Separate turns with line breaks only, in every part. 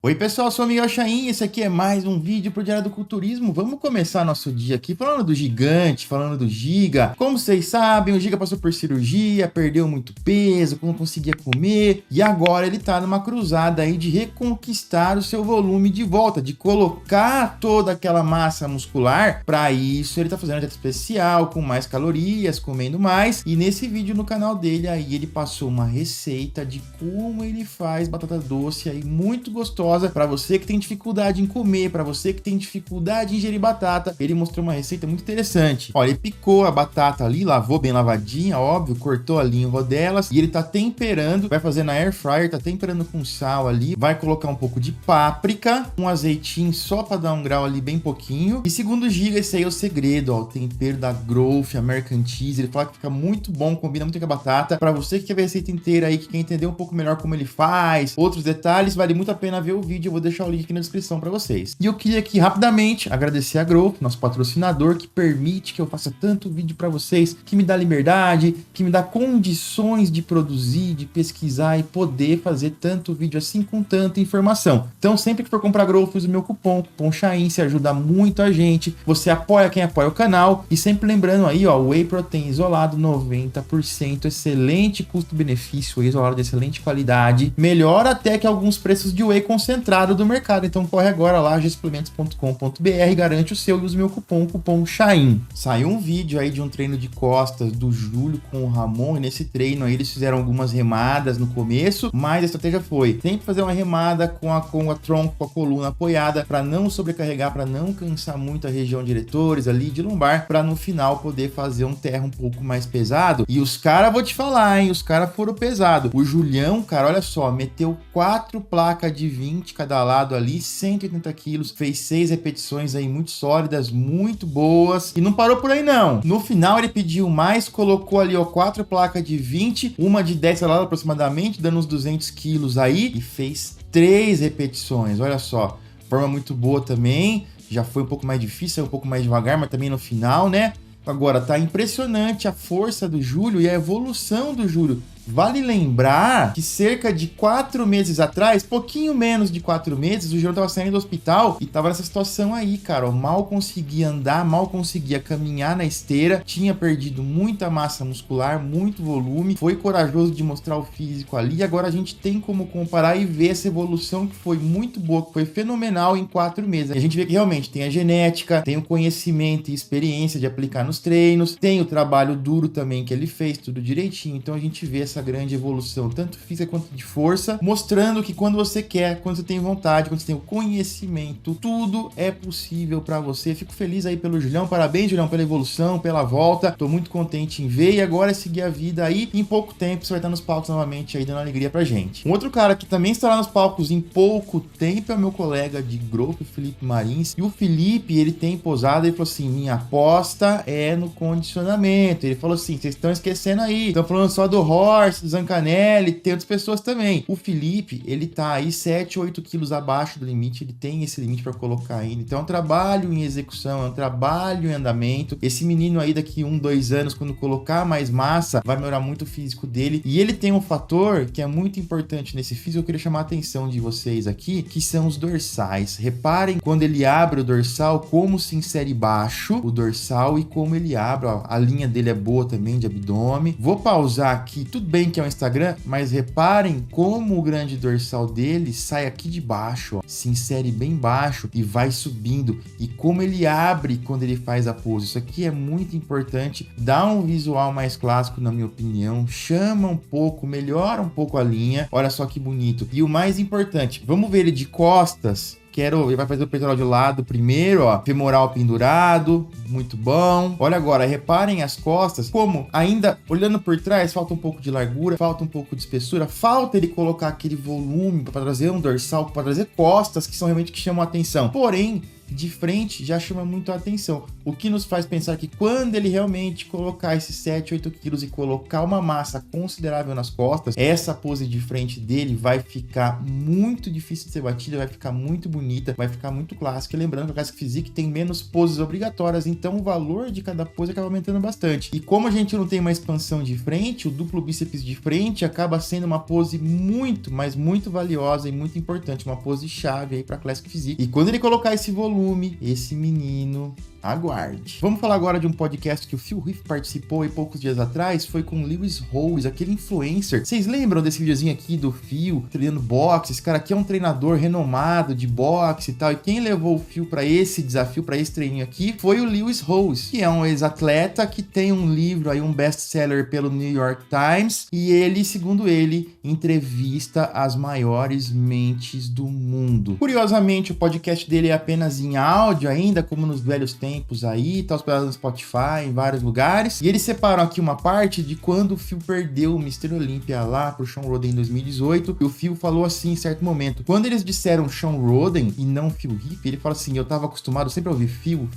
Oi pessoal, eu sou o Miguel Chain, esse aqui é mais um vídeo pro Diário do Culturismo. Vamos começar nosso dia aqui falando do gigante, falando do Giga. Como vocês sabem, o Giga passou por cirurgia, perdeu muito peso, não conseguia comer, e agora ele tá numa cruzada aí de reconquistar o seu volume de volta, de colocar toda aquela massa muscular. Para isso ele tá fazendo uma dieta especial, com mais calorias, comendo mais, e nesse vídeo no canal dele aí ele passou uma receita de como ele faz batata doce aí muito gostosa. Para você que tem dificuldade em comer, para você que tem dificuldade em ingerir batata, ele mostrou uma receita muito interessante. Olha, ele picou a batata ali, lavou bem lavadinha, óbvio, cortou ali em rodelas e ele tá temperando, vai fazer na air fryer, tá temperando com sal ali, vai colocar um pouco de páprica, um azeitinho só para dar um grau ali bem pouquinho. E segundo o Giga, esse aí é o segredo, ó, o tempero da Growth, American Cheese, ele fala que fica muito bom, combina muito com a batata. Para você que quer ver a receita inteira aí, que quer entender um pouco melhor como ele faz, outros detalhes, vale muito a pena ver o vídeo, eu vou deixar o link aqui na descrição para vocês. E eu queria aqui rapidamente agradecer a Growth, nosso patrocinador, que permite que eu faça tanto vídeo para vocês, que me dá liberdade, que me dá condições de produzir, de pesquisar e poder fazer tanto vídeo assim com tanta informação. Então sempre que for comprar Growth, use o meu cupom Chain, se ajuda muito a gente, você apoia quem apoia o canal, e sempre lembrando aí, ó, Whey Protein isolado 90%, excelente custo-benefício, isolado de excelente qualidade, melhor até que alguns preços de Whey concentrado do mercado. Então corre agora lá, gsplementos.com.br, garante o seu e use meu cupom Chain. Saiu um vídeo aí de um treino de costas do Júlio com o Ramon, e nesse treino aí eles fizeram algumas remadas no começo, mas a estratégia foi sempre fazer uma remada com a tronco, com a coluna apoiada, para não sobrecarregar, para não cansar muito a região de eretores ali, de lombar, para no final poder fazer um terra um pouco mais pesado. E os caras, vou te falar, hein, os caras foram pesado. O Julião, cara, olha só, meteu 4 placas de 20 cada lado ali, 180 quilos, fez 6 repetições aí muito sólidas, muito boas, e não parou por aí não. No final ele pediu mais, colocou ali ó 4 placas de 20, uma de 10 cada lado aproximadamente, dando uns 200 quilos aí, e fez 3 repetições, olha só, forma muito boa também, já foi um pouco mais difícil, um pouco mais devagar, mas também no final, né? Agora, tá impressionante a força do Júlio e a evolução do Júlio. Vale lembrar que cerca de 4 meses atrás, pouquinho menos de 4 meses, o Júlio tava saindo do hospital e tava nessa situação aí, cara, ó, mal conseguia andar, mal conseguia caminhar na esteira, tinha perdido muita massa muscular, muito volume, foi corajoso de mostrar o físico ali, e agora a gente tem como comparar e ver essa evolução que foi muito boa, que foi fenomenal em 4 meses. E a gente vê que realmente tem a genética, tem o conhecimento e experiência de aplicar nos treinos, tem o trabalho duro também que ele fez, tudo direitinho, então a gente vê essa grande evolução, tanto física quanto de força, mostrando que quando você quer, quando você tem vontade, quando você tem o conhecimento, tudo é possível para você. Fico feliz aí pelo Julião, parabéns Julião pela evolução, pela volta, tô muito contente em ver, e agora é seguir a vida aí, em pouco tempo você vai estar nos palcos novamente aí dando alegria pra gente. Um outro cara que também estará nos palcos em pouco tempo é o meu colega de grupo, Felipe Marins, e o Felipe, ele tem posado, ele falou assim, minha aposta é no condicionamento, ele falou assim, vocês estão esquecendo aí, estão falando só do Horse, do Zancanelli, tem outras pessoas também. O Felipe, ele tá aí 7, 8 quilos abaixo do limite, ele tem esse limite para colocar ainda. Então é um trabalho em execução, é um trabalho em andamento. Esse menino aí daqui 1, 2 anos, quando colocar mais massa, vai melhorar muito o físico dele. E ele tem um fator que é muito importante nesse físico, eu queria chamar a atenção de vocês aqui, que são os dorsais. Reparem quando ele abre o dorsal, como se insere baixo o dorsal e como ele abre, ó, a linha dele é boa também de abdômen. Vou pausar aqui, tudo bem que é um Instagram, mas reparem como o grande dorsal dele sai aqui de baixo, ó, se insere bem baixo e vai subindo, e como ele abre quando ele faz a pose. Isso aqui é muito importante, dá um visual mais clássico na minha opinião, chama um pouco, melhora um pouco a linha, olha só que bonito. E o mais importante, vamos ver ele de costas. Ele vai fazer o peitoral de lado primeiro, ó, femoral pendurado, muito bom. Olha agora, reparem as costas, como ainda olhando por trás, falta um pouco de largura, falta um pouco de espessura, falta ele colocar aquele volume para trazer um dorsal, para trazer costas que são realmente que chamam a atenção. Porém, de frente já chama muito a atenção. O que nos faz pensar que quando ele realmente colocar esses 7, 8 quilos e colocar uma massa considerável nas costas, essa pose de frente dele vai ficar muito difícil de ser batida, vai ficar muito bonita, vai ficar muito clássica. E lembrando que a Classic Physique tem menos poses obrigatórias, então o valor de cada pose acaba aumentando bastante. E como a gente não tem uma expansão de frente, o duplo bíceps de frente acaba sendo uma pose muito, mas muito valiosa e muito importante, uma pose chave aí para Classic Physique. E quando ele colocar esse volume, esse menino, aguarde. Vamos falar agora de um podcast que o Phil Heath participou aí poucos dias atrás, foi com o Lewis Howes, aquele influencer. Vocês lembram desse videozinho aqui do Phil treinando boxe? Esse cara aqui é um treinador renomado de boxe e tal, e quem levou o Phil para esse desafio, para esse treininho aqui, foi o Lewis Howes, que é um ex-atleta que tem um livro aí, um best-seller pelo New York Times, e ele, segundo ele, entrevista as maiores mentes do mundo. Curiosamente, o podcast dele é apenas em áudio ainda, como nos velhos tempos aí, tá hospedado no Spotify, em vários lugares. E eles separam aqui uma parte de quando o Phil perdeu o Mr. Olympia lá pro Sean Roden em 2018. E o Phil falou assim em certo momento. Quando eles disseram Sean Roden e não Phil Heath, ele falou assim, eu tava acostumado sempre a ouvir Phil.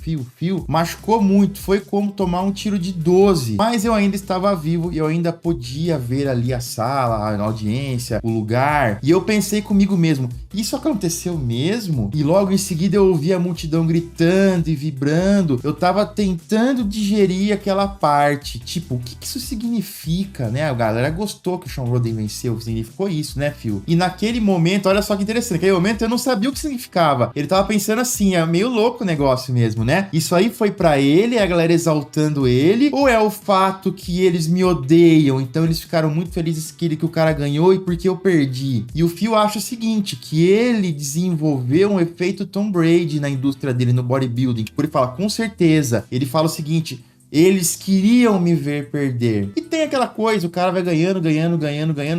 Machucou muito, foi como tomar um tiro de 12. Mas eu ainda estava vivo e eu ainda podia ver ali a sala, a audiência, o lugar. E eu pensei comigo mesmo, isso aconteceu mesmo? E logo em seguida eu ouvi a multidão gritando e vibrando. Eu tava tentando digerir aquela parte, tipo, o que isso significa, né? A galera gostou que o Sean Roden venceu, significou isso, né, Phil? E naquele momento, olha só que interessante, naquele momento eu não sabia o que significava. Ele tava pensando assim, é meio louco o negócio mesmo, né? Isso aí foi pra ele, a galera exaltando ele, ou é o fato que eles me odeiam, então eles ficaram muito felizes que o cara ganhou e porque eu perdi? E o Phil acha o seguinte, que ele desenvolveu um efeito Tom Brady na indústria dele, no bodybuilding. Tipo, ele fala, com certeza. Ele fala o seguinte, eles queriam me ver perder. E tem aquela coisa, o cara vai ganhando.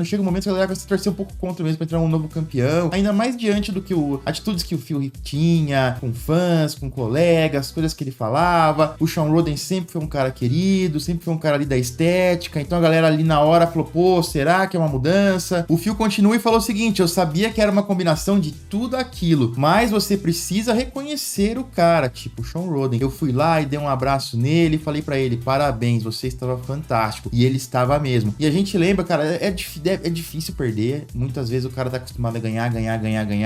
Chega um momento que a galera vai se torcer um pouco contra mesmo pra entrar um novo campeão. Ainda mais diante do que atitudes que o Phil Heath tinha com fãs, com colegas, coisas que ele falava. O Sean Roden sempre foi um cara querido, sempre foi um cara ali da estética. Então a galera ali na hora falou, pô, será que é uma mudança? O Phil continua e falou o seguinte, eu sabia que era uma combinação de tudo aquilo, mas você precisa reconhecer o cara, tipo o Sean Roden. Eu fui lá e dei um abraço nele, falei pra ele, parabéns, você estava fantástico. E ele estava mesmo. E a gente lembra, cara, é difícil perder. Muitas vezes o cara tá acostumado a ganhar.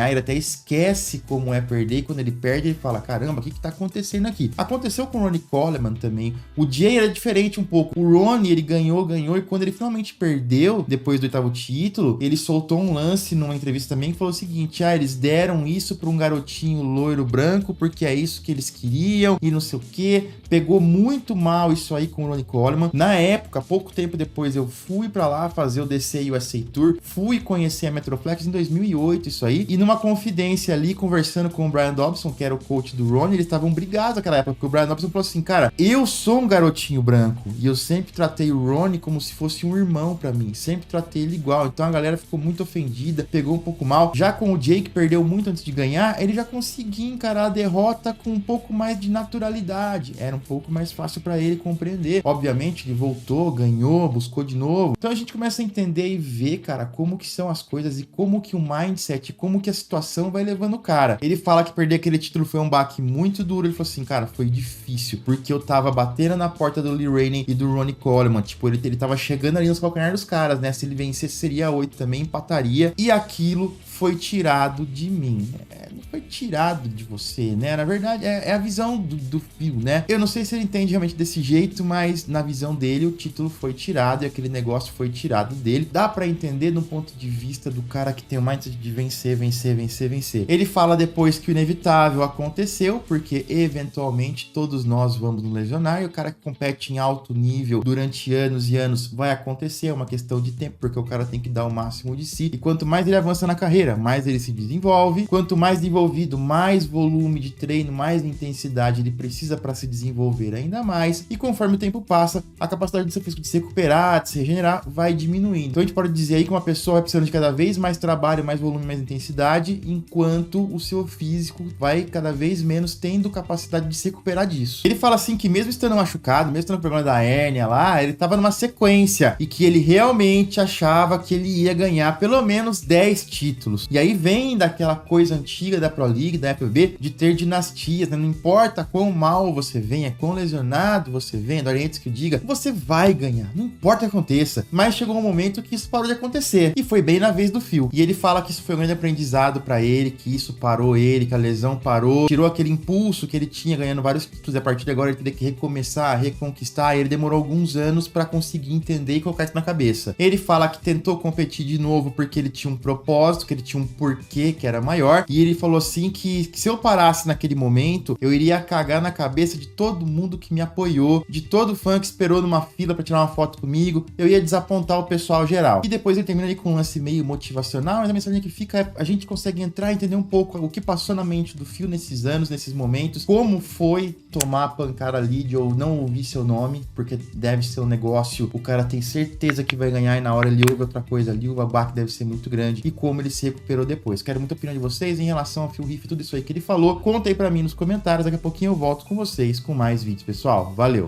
Ele até esquece como é perder. E quando ele perde, ele fala, caramba, o que tá acontecendo aqui? Aconteceu com o Ronnie Coleman também. O Jay era diferente um pouco. O Ronnie, ele ganhou. E quando ele finalmente perdeu, depois do 8º título, ele soltou um lance numa entrevista também que falou o seguinte, eles deram isso pra um garotinho loiro branco, porque é isso que eles queriam. E não sei o que. Pegou muito mal isso aí com o Ronnie Coleman. Na época, pouco tempo depois, eu fui pra lá fazer o DC USA Tour, fui conhecer a Metroflex em 2008, isso aí, e numa confidência ali, conversando com o Brian Dobson, que era o coach do Ronnie, eles estavam brigados naquela época, porque o Brian Dobson falou assim, cara, eu sou um garotinho branco, e eu sempre tratei o Ronnie como se fosse um irmão pra mim, sempre tratei ele igual, então a galera ficou muito ofendida, pegou um pouco mal. Já com o Jay, que perdeu muito antes de ganhar, ele já conseguia encarar a derrota com um pouco mais de naturalidade, era um pouco mais fácil pra ele compreender. Obviamente ele voltou, ganhou, buscou de novo. Então a gente começa a entender e ver, cara, como que são as coisas e como que o mindset, como que a situação vai levando o cara. Ele fala que perder aquele título foi um baque muito duro. Ele falou assim, cara, foi difícil, porque eu tava batendo na porta do Lee Rainey e do Ronnie Coleman. Tipo, ele tava chegando ali nos calcanhares dos caras, né? Se ele vencesse, seria 8 também, empataria. E aquilo foi tirado de mim. Não foi tirado de você, né? Na verdade, é a visão do Phil, né? Eu não sei se ele entende realmente desse jeito, mas na visão dele, o título foi tirado e aquele negócio foi tirado dele. Dá pra entender do ponto de vista do cara que tem o mindset de vencer. Ele fala depois que o inevitável aconteceu, porque eventualmente todos nós vamos nos lesionar e o cara que compete em alto nível durante anos e anos vai acontecer, é uma questão de tempo, porque o cara tem que dar o máximo de si. E quanto mais ele avança na carreira, mais ele se desenvolve. Quanto mais desenvolvido, mais volume de treino, mais intensidade ele precisa para se desenvolver ainda mais. E conforme o tempo passa, a capacidade do seu físico de se recuperar, de se regenerar, vai diminuindo. Então a gente pode dizer aí que uma pessoa vai precisando de cada vez mais trabalho, mais volume, mais intensidade, enquanto o seu físico vai cada vez menos tendo capacidade de se recuperar disso. Ele fala assim que mesmo estando machucado, mesmo estando no problema da hérnia lá, ele estava numa sequência e que ele realmente achava que ele ia ganhar pelo menos 10 títulos. E aí vem daquela coisa antiga da Pro League, da FBB, de ter dinastias, né? Não importa quão mal você venha, quão lesionado você venha, do Orientes que diga, você vai ganhar, não importa o que aconteça. Mas chegou um momento que isso parou de acontecer, e foi bem na vez do Phil. E ele fala que isso foi um grande aprendizado pra ele, que isso parou ele, que a lesão parou, tirou aquele impulso que ele tinha ganhando vários títulos, e a partir de agora ele teria que recomeçar, reconquistar, e ele demorou alguns anos pra conseguir entender e colocar isso na cabeça. Ele fala que tentou competir de novo porque ele tinha um propósito, que ele tinha um porquê que era maior, e ele falou assim que se eu parasse naquele momento, eu iria cagar na cabeça de todo mundo que me apoiou, de todo fã que esperou numa fila pra tirar uma foto comigo, eu ia desapontar o pessoal geral. E depois ele termina ali com um lance meio motivacional, mas a mensagem que fica é, a gente consegue entrar e entender um pouco o que passou na mente do Phil nesses anos, nesses momentos, como foi tomar a pancada ali de ou não ouvir seu nome, porque deve ser um negócio, o cara tem certeza que vai ganhar e na hora ele ouve outra coisa ali, o babaque deve ser muito grande, e como ele se recuperou depois. Quero muita opinião de vocês em relação ao Phil Heath, tudo isso aí que ele falou. Conta aí pra mim nos comentários, daqui a pouquinho eu volto com vocês com mais vídeos, pessoal. Valeu!